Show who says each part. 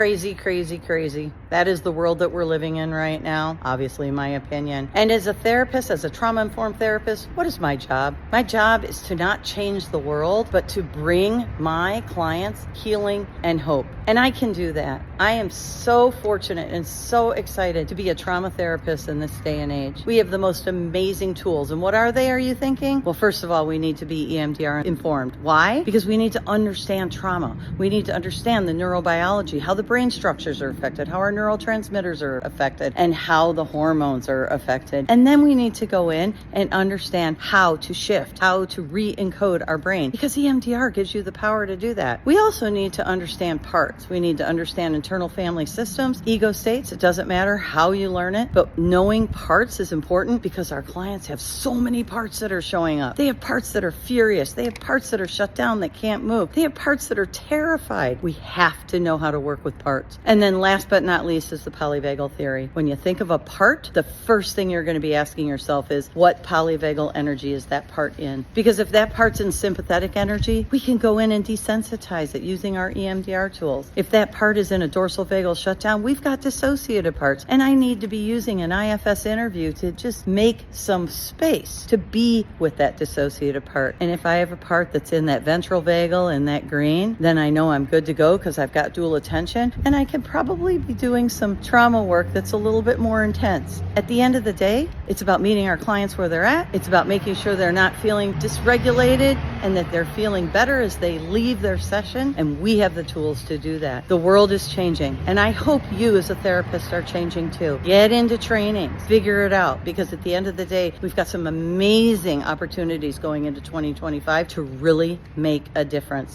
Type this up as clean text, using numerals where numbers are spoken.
Speaker 1: Crazy, crazy, crazy. That is the world that we're living in right now, obviously, in my opinion. And as a therapist, as a trauma-informed therapist, what is my job? My job is to not change the world, but to bring my clients healing and hope. And I can do that. I am so fortunate and so excited to be a trauma therapist in this day and age. We have the most amazing tools. And what are they, are you thinking? Well, first of all, we need to be EMDR informed. Why? Because we need to understand trauma. We need to understand the neurobiology, how the brain structures are affected, how our neurotransmitters are affected, and how the hormones are affected. And then we need to go in and understand how to shift, how to re-encode our brain, because EMDR gives you the power to do that. We also need to understand parts. We need to understand internal family systems, ego states. It doesn't matter how you learn it, but knowing parts is important because our clients have so many parts that are showing up. They have parts that are furious. They have parts that are shut down that can't move. They have parts that are terrified. We have to know how to work with parts. And then last but not least is the polyvagal theory. When you think of a part, the first thing you're going to be asking yourself is, what polyvagal energy is that part in? Because if that part's in sympathetic energy, we can go in and desensitize it using our EMDR tools. If that part is in a dorsal vagal shutdown, we've got dissociative parts. And I need to be using an IFS interview to just make some space to be with that dissociative part. And if I have a part that's in that ventral vagal and that green, then I know I'm good to go because I've got dual attention, and I can probably be doing some trauma work that's a little bit more intense. At the end of the day, it's about meeting our clients where they're at. It's about making sure they're not feeling dysregulated and that they're feeling better as they leave their session, and we have the tools to do that. The world is changing, and I hope you as a therapist are changing too. Get into training, figure it out, because at the end of the day, we've got some amazing opportunities going into 2025 to really make a difference.